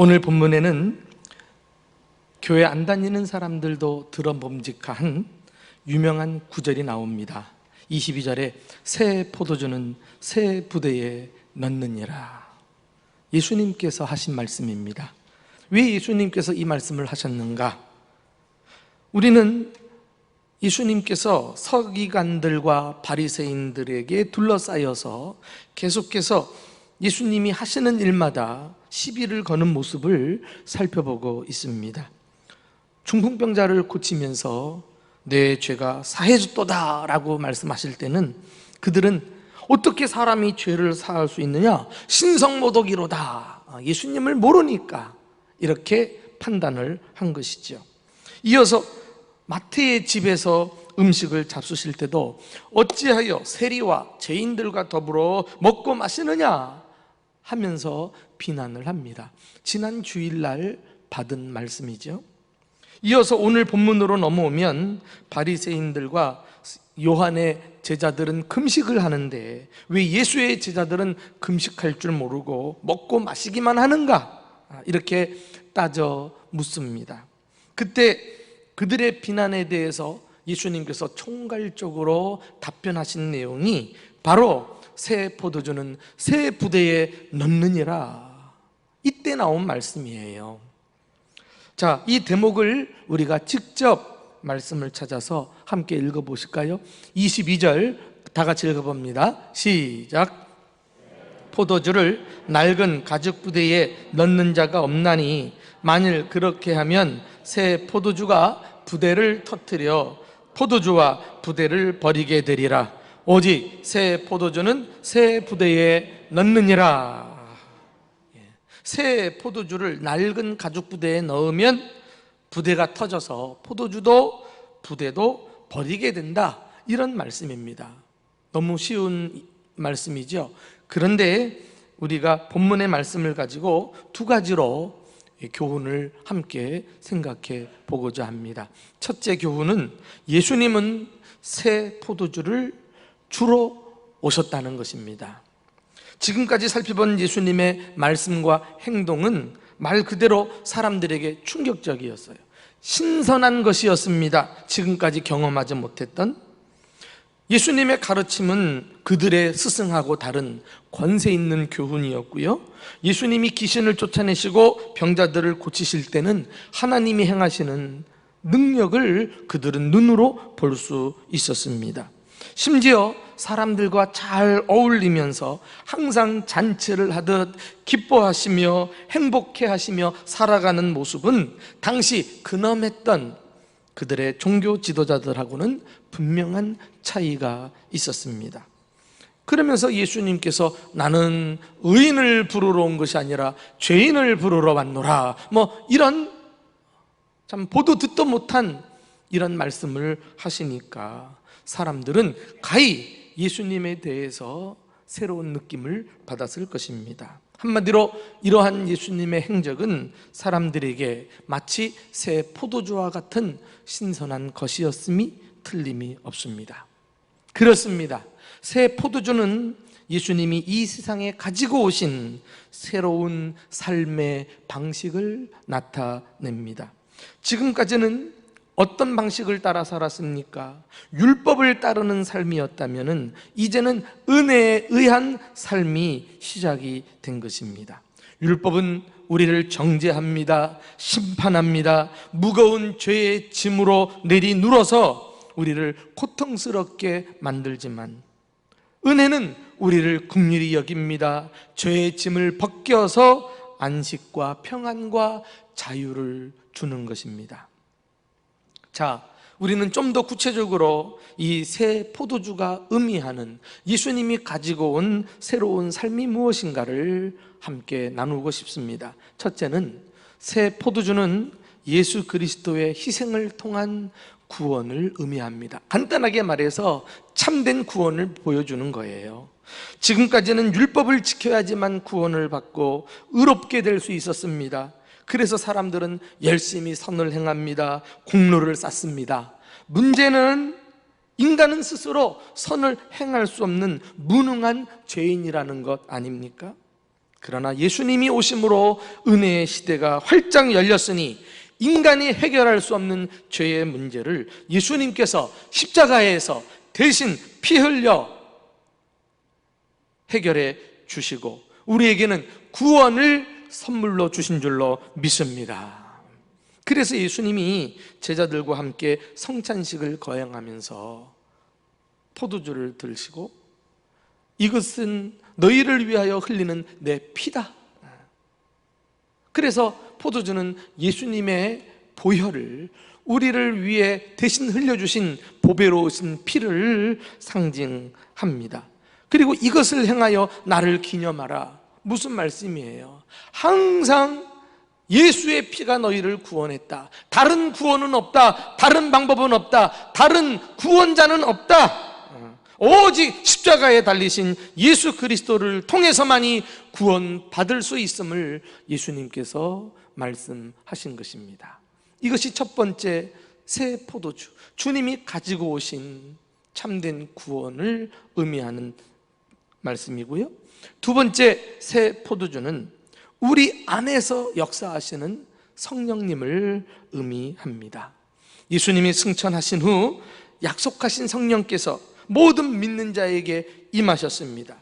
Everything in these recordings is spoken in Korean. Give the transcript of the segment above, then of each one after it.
오늘 본문에는 교회 안 다니는 사람들도 들어봄직한 유명한 구절이 나옵니다. 22절에 새 포도주는 새 부대에 넣느니라. 예수님께서 하신 말씀입니다. 왜 예수님께서 이 말씀을 하셨는가? 우리는 예수님께서 서기관들과 바리새인들에게 둘러싸여서 계속해서 예수님이 하시는 일마다 시비를 거는 모습을 살펴보고 있습니다. 중풍병자를 고치면서 내 죄가 사해졌도다 라고 말씀하실 때는 그들은 어떻게 사람이 죄를 사할 수 있느냐? 신성모독이로다. 예수님을 모르니까 이렇게 판단을 한 것이죠. 이어서 마태의 집에서 음식을 잡수실 때도 어찌하여 세리와 죄인들과 더불어 먹고 마시느냐 하면서 비난을 합니다. 지난 주일날 받은 말씀이죠. 이어서 오늘 본문으로 넘어오면 바리새인들과 요한의 제자들은 금식을 하는데 왜 예수의 제자들은 금식할 줄 모르고 먹고 마시기만 하는가? 이렇게 따져 묻습니다. 그때 그들의 비난에 대해서 예수님께서 총괄적으로 답변하신 내용이 바로 새 포도주는 새 부대에 넣느니라, 이때 나온 말씀이에요. 자, 이 대목을 우리가 직접 말씀을 찾아서 함께 읽어보실까요? 22절 다 같이 읽어봅니다. 시작. 포도주를 낡은 가죽 부대에 넣는 자가 없나니 만일 그렇게 하면 새 포도주가 부대를 터뜨려 포도주와 부대를 버리게 되리라. 오직 새 포도주는 새 부대에 넣느니라. 새 포도주를 낡은 가죽 부대에 넣으면 부대가 터져서 포도주도 부대도 버리게 된다, 이런 말씀입니다. 너무 쉬운 말씀이죠. 그런데 우리가 본문의 말씀을 가지고 두 가지로 교훈을 함께 생각해 보고자 합니다. 첫째 교훈은 예수님은 새 포도주를 주러 오셨다는 것입니다. 지금까지 살펴본 예수님의 말씀과 행동은 말 그대로 사람들에게 충격적이었어요. 신선한 것이었습니다. 지금까지 경험하지 못했던. 예수님의 가르침은 그들의 스승하고 다른 권세 있는 교훈이었고요, 예수님이 귀신을 쫓아내시고 병자들을 고치실 때는 하나님이 행하시는 능력을 그들은 눈으로 볼 수 있었습니다. 심지어 사람들과 잘 어울리면서 항상 잔치를 하듯 기뻐하시며 행복해하시며 살아가는 모습은 당시 근엄했던 그들의 종교 지도자들하고는 분명한 차이가 있었습니다. 그러면서 예수님께서 나는 의인을 부르러 온 것이 아니라 죄인을 부르러 왔노라, 이런 참 보도 듣도 못한 이런 말씀을 하시니까 사람들은 가히 예수님에 대해서 새로운 느낌을 받았을 것입니다. 한마디로 이러한 예수님의 행적은 사람들에게 마치 새 포도주와 같은 신선한 것이었음이 틀림이 없습니다. 그렇습니다. 새 포도주는 예수님이 이 세상에 가지고 오신 새로운 삶의 방식을 나타냅니다. 지금까지는 어떤 방식을 따라 살았습니까? 율법을 따르는 삶이었다면 이제는 은혜에 의한 삶이 시작이 된 것입니다. 율법은 우리를 정죄합니다. 심판합니다. 무거운 죄의 짐으로 내리누러서 우리를 고통스럽게 만들지만 은혜는 우리를 긍휼히 여깁니다. 죄의 짐을 벗겨서 안식과 평안과 자유를 주는 것입니다. 자, 우리는 좀 더 구체적으로 이 새 포도주가 의미하는 예수님이 가지고 온 새로운 삶이 무엇인가를 함께 나누고 싶습니다. 첫째는 새 포도주는 예수 그리스도의 희생을 통한 구원을 의미합니다. 간단하게 말해서 참된 구원을 보여주는 거예요. 지금까지는 율법을 지켜야지만 구원을 받고 의롭게 될 수 있었습니다. 그래서 사람들은 열심히 선을 행합니다. 공로를 쌓습니다. 문제는 인간은 스스로 선을 행할 수 없는 무능한 죄인이라는 것 아닙니까? 그러나 예수님이 오심으로 은혜의 시대가 활짝 열렸으니 인간이 해결할 수 없는 죄의 문제를 예수님께서 십자가에서 대신 피 흘려 해결해 주시고 우리에게는 구원을 선물로 주신 줄로 믿습니다. 그래서 예수님이 제자들과 함께 성찬식을 거행하면서 포도주를 들시고 이것은 너희를 위하여 흘리는 내 피다. 그래서 포도주는 예수님의 보혈을, 우리를 위해 대신 흘려주신 보배로우신 피를 상징합니다. 그리고 이것을 행하여 나를 기념하라. 무슨 말씀이에요? 항상 예수의 피가 너희를 구원했다. 다른 구원은 없다. 다른 방법은 없다. 다른 구원자는 없다. 오직 십자가에 달리신 예수 그리스도를 통해서만이 구원받을 수 있음을 예수님께서 말씀하신 것입니다. 이것이 첫 번째 새 포도주, 주님이 가지고 오신 참된 구원을 의미하는 말씀이고요. 두 번째 새 포도주는 우리 안에서 역사하시는 성령님을 의미합니다. 예수님이 승천하신 후 약속하신 성령께서 모든 믿는 자에게 임하셨습니다.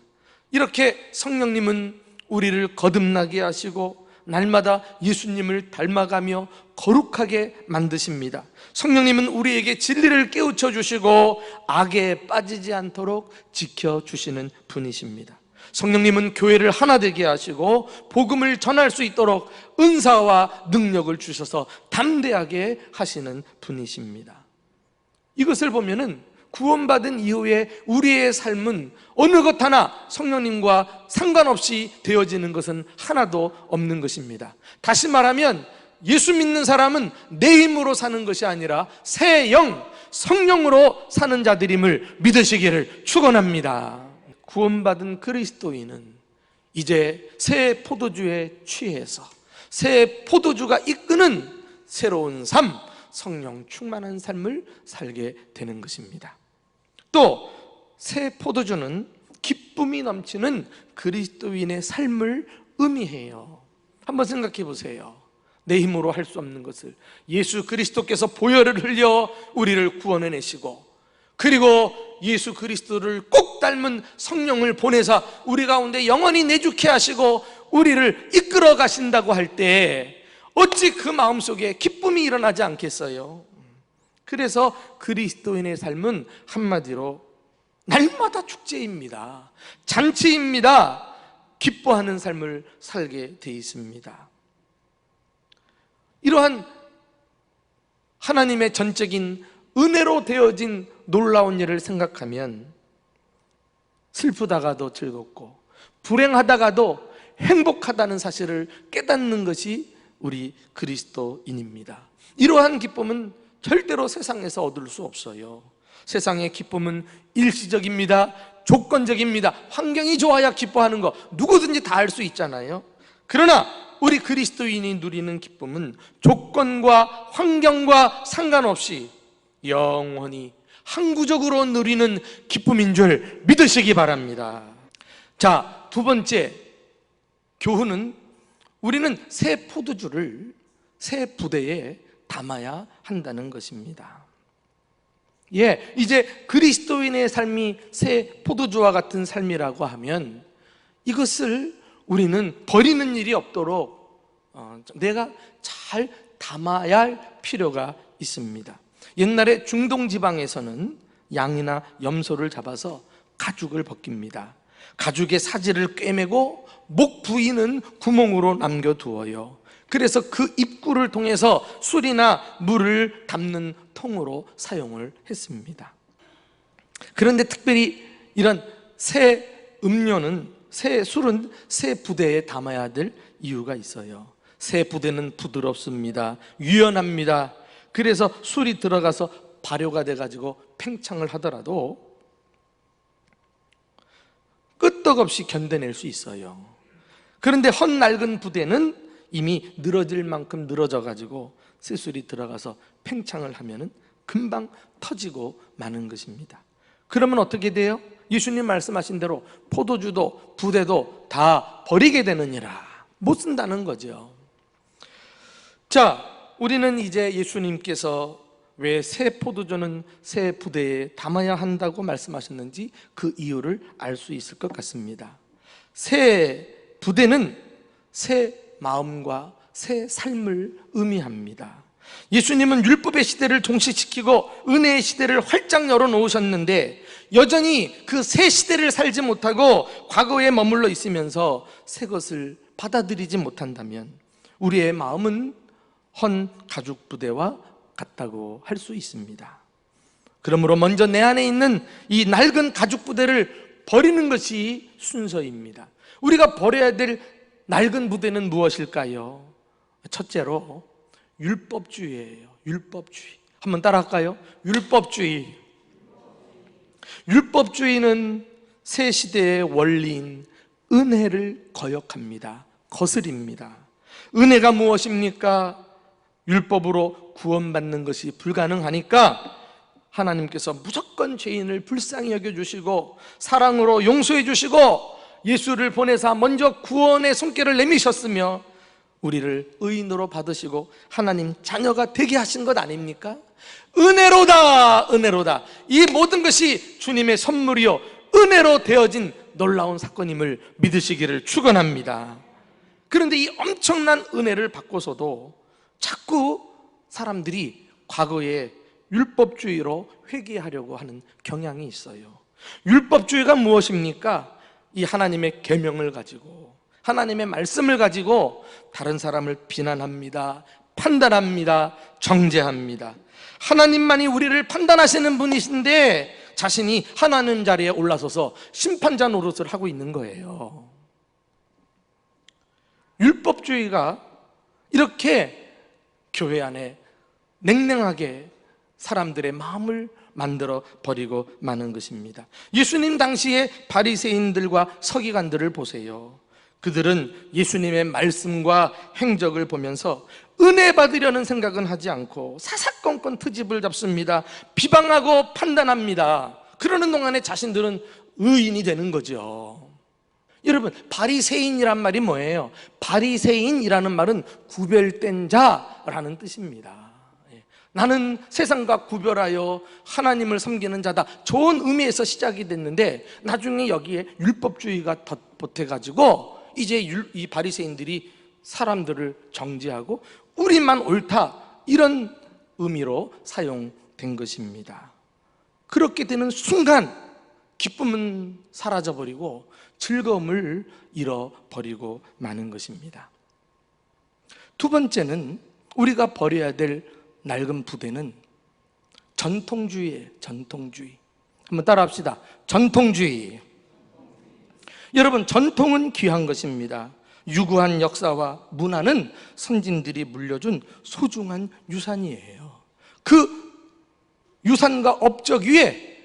이렇게 성령님은 우리를 거듭나게 하시고 날마다 예수님을 닮아가며 거룩하게 만드십니다. 성령님은 우리에게 진리를 깨우쳐 주시고 악에 빠지지 않도록 지켜주시는 분이십니다. 성령님은 교회를 하나 되게 하시고 복음을 전할 수 있도록 은사와 능력을 주셔서 담대하게 하시는 분이십니다. 이것을 보면은 구원받은 이후에 우리의 삶은 어느 것 하나 성령님과 상관없이 되어지는 것은 하나도 없는 것입니다. 다시 말하면 예수 믿는 사람은 내 힘으로 사는 것이 아니라 새 영, 성령으로 사는 자들임을 믿으시기를 축원합니다. 구원받은 그리스도인은 이제 새 포도주에 취해서 새 포도주가 이끄는 새로운 삶, 성령 충만한 삶을 살게 되는 것입니다. 또 새 포도주는 기쁨이 넘치는 그리스도인의 삶을 의미해요. 한번 생각해 보세요. 내 힘으로 할 수 없는 것을 예수 그리스도께서 보혈을 흘려 우리를 구원해내시고, 그리고 예수 그리스도를 꼭 닮은 성령을 보내사 우리 가운데 영원히 내주케 하시고 우리를 이끌어 가신다고 할 때 어찌 그 마음속에 기쁨이 일어나지 않겠어요? 그래서 그리스도인의 삶은 한마디로 날마다 축제입니다. 잔치입니다. 기뻐하는 삶을 살게 돼 있습니다. 이러한 하나님의 전적인 은혜로 되어진 놀라운 일을 생각하면 슬프다가도 즐겁고 불행하다가도 행복하다는 사실을 깨닫는 것이 우리 그리스도인입니다. 이러한 기쁨은 절대로 세상에서 얻을 수 없어요. 세상의 기쁨은 일시적입니다. 조건적입니다. 환경이 좋아야 기뻐하는 거 누구든지 다 알 수 있잖아요. 그러나 우리 그리스도인이 누리는 기쁨은 조건과 환경과 상관없이 영원히 항구적으로 누리는 기쁨인 줄 믿으시기 바랍니다. 자, 두 번째 교훈은 우리는 새 포도주를 새 부대에 담아야 한다는 것입니다. 이제 그리스도인의 삶이 새 포도주와 같은 삶이라고 하면 이것을 우리는 버리는 일이 없도록 내가 잘 담아야 할 필요가 있습니다. 옛날에 중동 지방에서는 양이나 염소를 잡아서 가죽을 벗깁니다. 가죽의 사지를 꿰매고 목 부위는 구멍으로 남겨두어요. 그래서 그 입구를 통해서 술이나 물을 담는 통으로 사용을 했습니다. 그런데 특별히 이런 새 음료는, 새 술은 새 부대에 담아야 될 이유가 있어요. 새 부대는 부드럽습니다. 유연합니다. 그래서 술이 들어가서 발효가 돼가지고 팽창을 하더라도 끄떡없이 견뎌낼 수 있어요. 그런데 헛낡은 부대는 이미 늘어질 만큼 늘어져가지고 새술이 들어가서 팽창을 하면은 금방 터지고 마는 것입니다. 그러면 어떻게 돼요? 예수님 말씀하신 대로 포도주도 부대도 다 버리게 되느니라. 못 쓴다는 거죠. 자, 우리는 이제 예수님께서 왜 새 포도주는 새 부대에 담아야 한다고 말씀하셨는지 그 이유를 알 수 있을 것 같습니다. 새 부대는 새 마음과 새 삶을 의미합니다. 예수님은 율법의 시대를 종식시키고 은혜의 시대를 활짝 열어놓으셨는데 여전히 그 새 시대를 살지 못하고 과거에 머물러 있으면서 새 것을 받아들이지 못한다면 우리의 마음은 헌 가죽 부대와 같다고 할 수 있습니다. 그러므로 먼저 내 안에 있는 이 낡은 가죽 부대를 버리는 것이 순서입니다. 우리가 버려야 될 낡은 부대는 무엇일까요? 첫째로 율법주의예요. 율법주의. 한번 따라할까요? 율법주의. 율법주의는 새 시대의 원리인 은혜를 거역합니다. 거스립니다. 은혜가 무엇입니까? 율법으로 구원받는 것이 불가능하니까 하나님께서 무조건 죄인을 불쌍히 여겨주시고 사랑으로 용서해 주시고 예수를 보내사 먼저 구원의 손길을 내미셨으며 우리를 의인으로 받으시고 하나님 자녀가 되게 하신 것 아닙니까? 은혜로다, 은혜로다. 이 모든 것이 주님의 선물이요 은혜로 되어진 놀라운 사건임을 믿으시기를 축원합니다. 그런데 이 엄청난 은혜를 받고서도 자꾸 사람들이 과거의 율법주의로 회귀하려고 하는 경향이 있어요. 율법주의가 무엇입니까? 이 하나님의 계명을 가지고 하나님의 말씀을 가지고 다른 사람을 비난합니다. 판단합니다. 정죄합니다. 하나님만이 우리를 판단하시는 분이신데 자신이 하나님 자리에 올라서서 심판자 노릇을 하고 있는 거예요. 율법주의가 이렇게 교회 안에 냉랭하게 사람들의 마음을 만들어 버리고 마는 것입니다. 예수님 당시에 바리새인들과 서기관들을 보세요. 그들은 예수님의 말씀과 행적을 보면서 은혜 받으려는 생각은 하지 않고 사사건건 트집을 잡습니다. 비방하고 판단합니다. 그러는 동안에 자신들은 의인이 되는 거죠. 여러분, 바리새인이란 말이 뭐예요? 바리새인이라는 말은 구별된 자라는 뜻입니다. 나는 세상과 구별하여 하나님을 섬기는 자다. 좋은 의미에서 시작이 됐는데 나중에 여기에 율법주의가 덧보태가지고 이제 이 바리새인들이 사람들을 정죄하고 우리만 옳다 이런 의미로 사용된 것입니다. 그렇게 되는 순간 기쁨은 사라져버리고 즐거움을 잃어버리고 마는 것입니다. 두 번째는 우리가 버려야 될 낡은 부대는 전통주의예요. 전통주의. 한번 따라합시다. 전통주의. 여러분, 전통은 귀한 것입니다. 유구한 역사와 문화는 선진들이 물려준 소중한 유산이에요. 그 유산과 업적 위에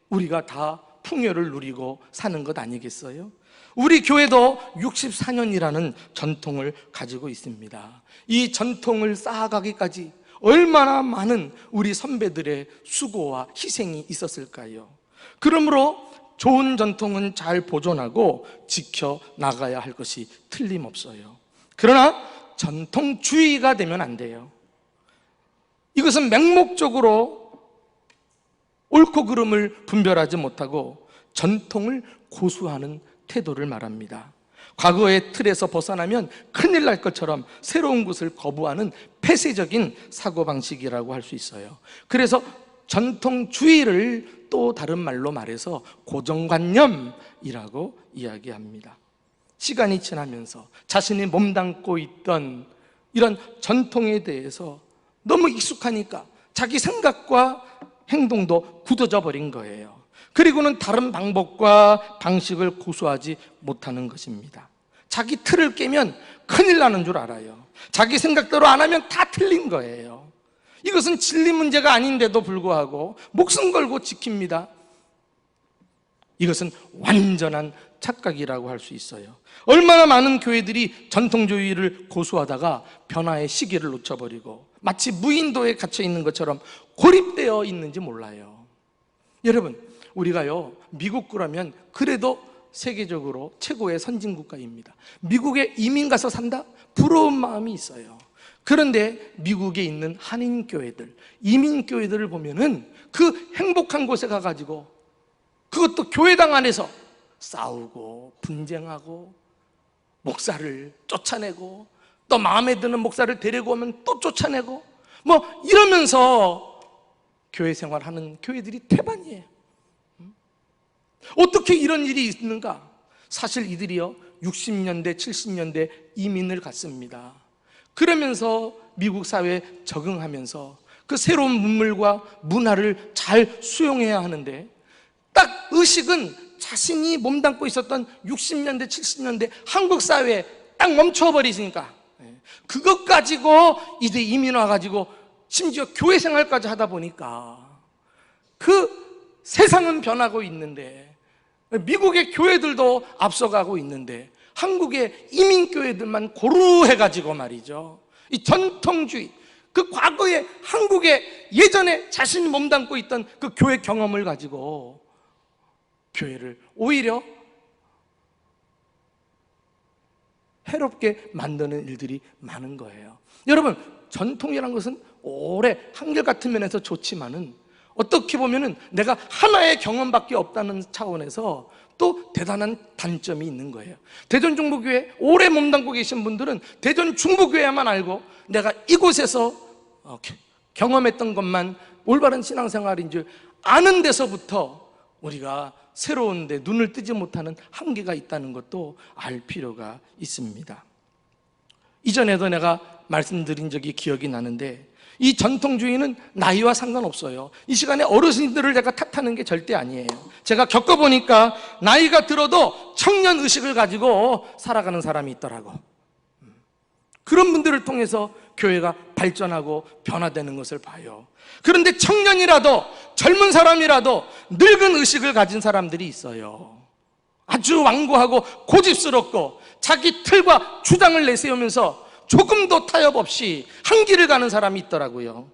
우리가 다 풍요를 누리고 사는 것 아니겠어요? 우리 교회도 64년이라는 전통을 가지고 있습니다. 이 전통을 쌓아가기까지 얼마나 많은 우리 선배들의 수고와 희생이 있었을까요? 그러므로 좋은 전통은 잘 보존하고 지켜나가야 할 것이 틀림없어요. 그러나 전통주의가 되면 안 돼요. 이것은 맹목적으로 옳고 그름을 분별하지 못하고 전통을 고수하는 태도를 말합니다. 과거의 틀에서 벗어나면 큰일 날 것처럼 새로운 것을 거부하는 폐쇄적인 사고방식이라고 할 수 있어요. 그래서 전통주의를 또 다른 말로 말해서 고정관념이라고 이야기합니다. 시간이 지나면서 자신이 몸담고 있던 이런 전통에 대해서 너무 익숙하니까 자기 생각과 행동도 굳어져 버린 거예요. 그리고는 다른 방법과 방식을 고수하지 못하는 것입니다. 자기 틀을 깨면 큰일 나는 줄 알아요. 자기 생각대로 안 하면 다 틀린 거예요. 이것은 진리 문제가 아닌데도 불구하고 목숨 걸고 지킵니다. 이것은 완전한 착각이라고 할 수 있어요. 얼마나 많은 교회들이 전통주의를 고수하다가 변화의 시기를 놓쳐버리고 마치 무인도에 갇혀 있는 것처럼 고립되어 있는지 몰라요. 여러분, 우리가요, 미국 그러면 그래도 세계적으로 최고의 선진국가입니다. 미국에 이민 가서 산다? 부러운 마음이 있어요. 그런데 미국에 있는 한인교회들, 이민교회들을 보면은 그 행복한 곳에 가가지고 그것도 교회당 안에서 싸우고 분쟁하고 목사를 쫓아내고 또 마음에 드는 목사를 데리고 오면 또 쫓아내고 뭐 이러면서 교회 생활하는 교회들이 태반이에요. 어떻게 이런 일이 있는가? 사실 이들이요 60년대 70년대 이민을 갔습니다. 그러면서 미국 사회에 적응하면서 그 새로운 문물과 문화를 잘 수용해야 하는데 딱 의식은 자신이 몸담고 있었던 60년대 70년대 한국 사회에 딱 멈춰버리시니까 그것 가지고 이제 이민 와가지고 심지어 교회 생활까지 하다 보니까 그 세상은 변하고 있는데 미국의 교회들도 앞서가고 있는데 한국의 이민교회들만 고루해가지고 말이죠, 이 전통주의, 그 과거에 한국의 예전에 자신이 몸담고 있던 그 교회 경험을 가지고 교회를 오히려 해롭게 만드는 일들이 많은 거예요. 여러분, 전통이라는 것은 오래 한결같은 면에서 좋지만은 어떻게 보면은 내가 하나의 경험밖에 없다는 차원에서 또 대단한 단점이 있는 거예요. 대전 중부교회 오래 몸담고 계신 분들은 대전 중부교회만 알고 내가 이곳에서 경험했던 것만 올바른 신앙생활인 줄 아는 데서부터 우리가 새로운 데 눈을 뜨지 못하는 한계가 있다는 것도 알 필요가 있습니다. 이전에도 내가 말씀드린 적이 기억이 나는데 이 전통주의는 나이와 상관없어요. 이 시간에 어르신들을 제가 탓하는 게 절대 아니에요. 제가 겪어보니까 나이가 들어도 청년 의식을 가지고 살아가는 사람이 있더라고. 그런 분들을 통해서 교회가 발전하고 변화되는 것을 봐요. 그런데 청년이라도 젊은 사람이라도 늙은 의식을 가진 사람들이 있어요. 아주 완고하고 고집스럽고 자기 틀과 주장을 내세우면서 조금도 타협 없이 한 길을 가는 사람이 있더라고요.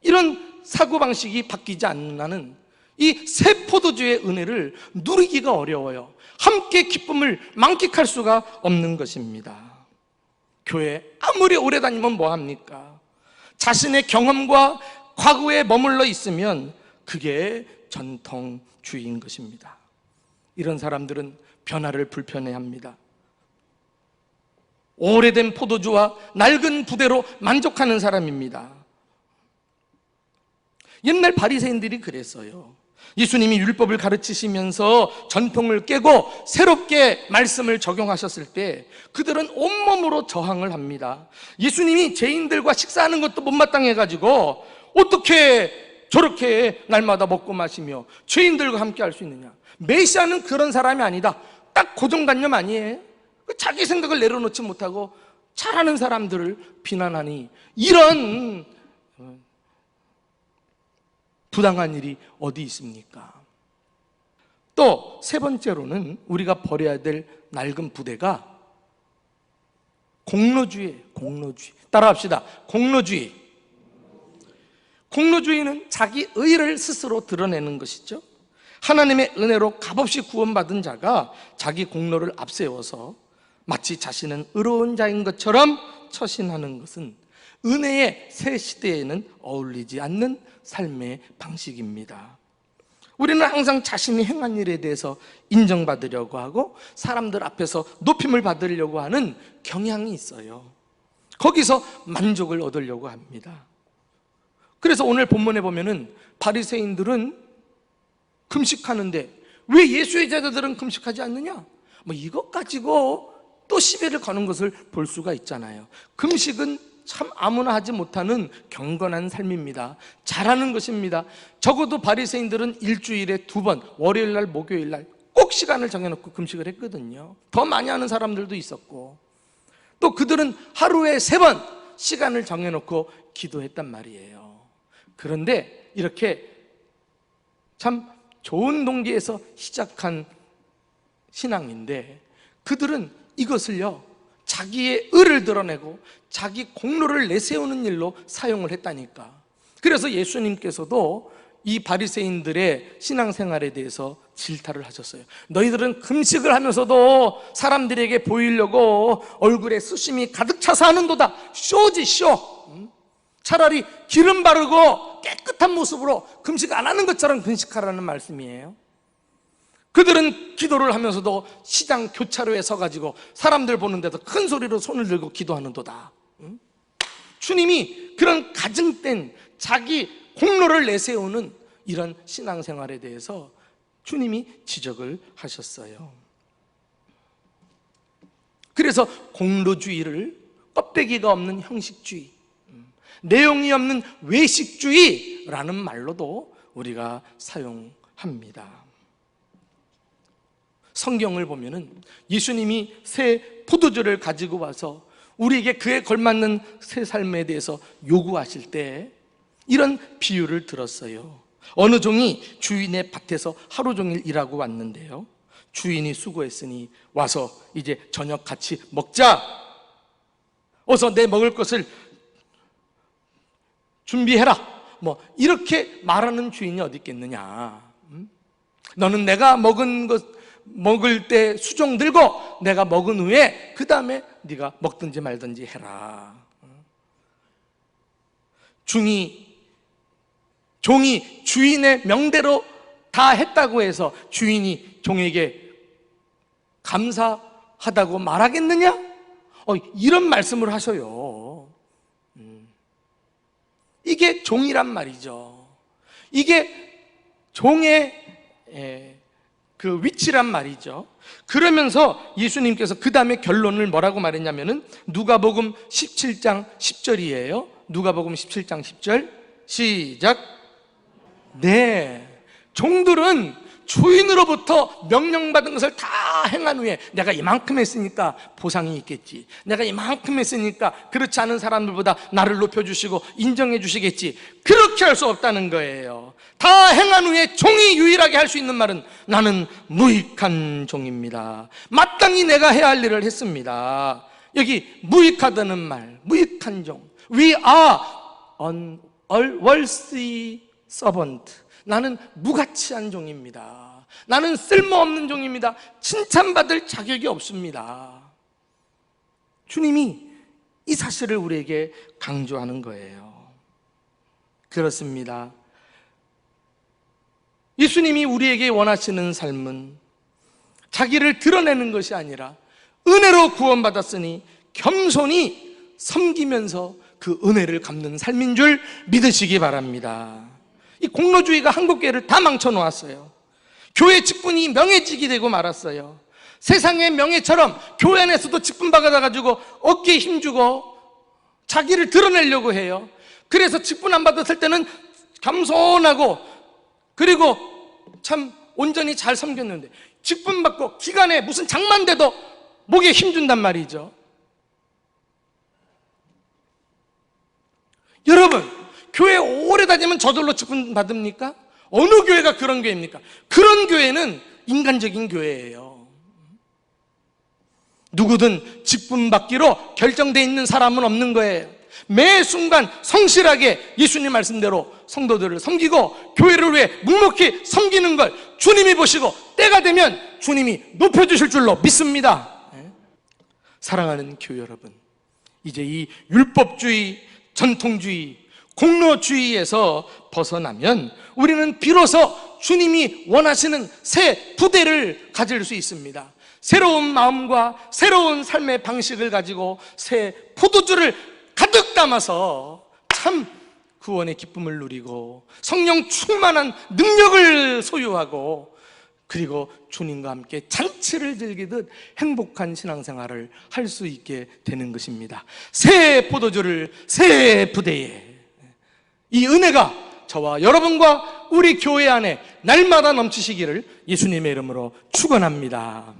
이런 사고방식이 바뀌지 않는 한은 이 새 포도주의 은혜를 누리기가 어려워요. 함께 기쁨을 만끽할 수가 없는 것입니다. 교회 아무리 오래 다니면 뭐합니까? 자신의 경험과 과거에 머물러 있으면 그게 전통주의인 것입니다. 이런 사람들은 변화를 불편해합니다. 오래된 포도주와 낡은 부대로 만족하는 사람입니다. 옛날 바리새인들이 그랬어요. 예수님이 율법을 가르치시면서 전통을 깨고 새롭게 말씀을 적용하셨을 때 그들은 온몸으로 저항을 합니다. 예수님이 죄인들과 식사하는 것도 못마땅해가지고 어떻게 저렇게 날마다 먹고 마시며 죄인들과 함께 할 수 있느냐. 메시아는 그런 사람이 아니다. 딱 고정관념 아니에요? 자기 생각을 내려놓지 못하고 잘하는 사람들을 비난하니 이런 부당한 일이 어디 있습니까? 또 세 번째로는 우리가 버려야 될 낡은 부대가 공로주의예요. 공로주의. 따라합시다. 공로주의. 공로주의는 자기 의를 스스로 드러내는 것이죠. 하나님의 은혜로 값없이 구원받은 자가 자기 공로를 앞세워서 마치 자신은 의로운 자인 것처럼 처신하는 것은 은혜의 새 시대에는 어울리지 않는 삶의 방식입니다. 우리는 항상 자신이 행한 일에 대해서 인정받으려고 하고 사람들 앞에서 높임을 받으려고 하는 경향이 있어요. 거기서 만족을 얻으려고 합니다. 그래서 오늘 본문에 보면은 바리새인들은 금식하는데 왜 예수의 제자들은 금식하지 않느냐? 뭐 이것 가지고 또 시비를 거는 것을 볼 수가 있잖아요. 금식은 참 아무나 하지 못하는 경건한 삶입니다. 잘하는 것입니다. 적어도 바리새인들은 일주일에 2번, 월요일날, 목요일날 꼭 시간을 정해놓고 금식을 했거든요. 더 많이 하는 사람들도 있었고 또 그들은 하루에 3번 시간을 정해놓고 기도했단 말이에요. 그런데 이렇게 참 좋은 동기에서 시작한 신앙인데 그들은 이것을요 자기의 의를 드러내고 자기 공로를 내세우는 일로 사용을 했다니까. 그래서 예수님께서도 이 바리새인들의 신앙생활에 대해서 질타를 하셨어요. 너희들은 금식을 하면서도 사람들에게 보이려고 얼굴에 수심이 가득 차서 하는도다. 쇼지 쇼. 차라리 기름 바르고 깨끗한 모습으로 금식 안 하는 것처럼 금식하라는 말씀이에요. 그들은 기도를 하면서도 시장 교차로에 서가지고 사람들 보는 데서 큰 소리로 손을 들고 기도하는도다. 주님이 그런 가증된 자기 공로를 내세우는 이런 신앙생활에 대해서 주님이 지적을 하셨어요. 그래서 공로주의를 껍데기가 없는 형식주의, 내용이 없는 외식주의라는 말로도 우리가 사용합니다. 성경을 보면은 예수님이 새 포도주를 가지고 와서 우리에게 그에 걸맞는 새 삶에 대해서 요구하실 때 이런 비유를 들었어요. 어느 종이 주인의 밭에서 하루 종일 일하고 왔는데요, 주인이 수고했으니 와서 이제 저녁 같이 먹자. 어서 내 먹을 것을 준비해라. 뭐 이렇게 말하는 주인이 어디 있겠느냐. 너는 내가 먹을 때 수종 들고 내가 먹은 후에 그 다음에 네가 먹든지 말든지 해라. 종이 주인의 명대로 다 했다고 해서 주인이 종에게 감사하다고 말하겠느냐? 이런 말씀을 하셔요. 이게 종이란 말이죠. 이게 종의 그 위치란 말이죠. 그러면서 예수님께서 그 다음에 결론을 뭐라고 말했냐면은 누가복음 17장 10절이에요. 누가복음 17장 10절 시작. 네, 종들은 주인으로부터 명령받은 것을 다 행한 후에 내가 이만큼 했으니까 보상이 있겠지, 내가 이만큼 했으니까 그렇지 않은 사람들보다 나를 높여주시고 인정해 주시겠지, 그렇게 할 수 없다는 거예요. 다 행한 후에 종이 유일하게 할 수 있는 말은 나는 무익한 종입니다. 마땅히 내가 해야 할 일을 했습니다. 여기 무익하다는 말, 무익한 종. We are unworthy servant. 나는 무가치한 종입니다. 나는 쓸모없는 종입니다. 칭찬받을 자격이 없습니다. 주님이 이 사실을 우리에게 강조하는 거예요. 그렇습니다. 예수님이 우리에게 원하시는 삶은 자기를 드러내는 것이 아니라 은혜로 구원받았으니 겸손히 섬기면서 그 은혜를 갚는 삶인 줄 믿으시기 바랍니다. 이 공로주의가 한국교회를 다 망쳐놓았어요. 교회 직분이 명예직이 되고 말았어요. 세상의 명예처럼 교회 안에서도 직분 받아가지고 어깨에 힘주고 자기를 드러내려고 해요. 그래서 직분 안 받았을 때는 겸손하고 그리고 참 온전히 잘 섬겼는데 직분 받고 기간에 무슨 장만돼도 목에 힘준단 말이죠. 여러분, 교회 오래 다니면 저절로 직분 받습니까? 어느 교회가 그런 교회입니까? 그런 교회는 인간적인 교회예요. 누구든 직분 받기로 결정되어 있는 사람은 없는 거예요. 매 순간 성실하게 예수님 말씀대로 성도들을 섬기고 교회를 위해 묵묵히 섬기는 걸 주님이 보시고 때가 되면 주님이 높여주실 줄로 믿습니다. 사랑하는 교회 여러분, 이제 이 율법주의, 전통주의, 공로주의에서 벗어나면 우리는 비로소 주님이 원하시는 새 부대를 가질 수 있습니다. 새로운 마음과 새로운 삶의 방식을 가지고 새 포도주를 가득 담아서 참 구원의 기쁨을 누리고 성령 충만한 능력을 소유하고 그리고 주님과 함께 잔치를 즐기듯 행복한 신앙생활을 할 수 있게 되는 것입니다. 새 포도주를 새 부대에, 이 은혜가 저와 여러분과 우리 교회 안에 날마다 넘치시기를 예수님의 이름으로 축원합니다.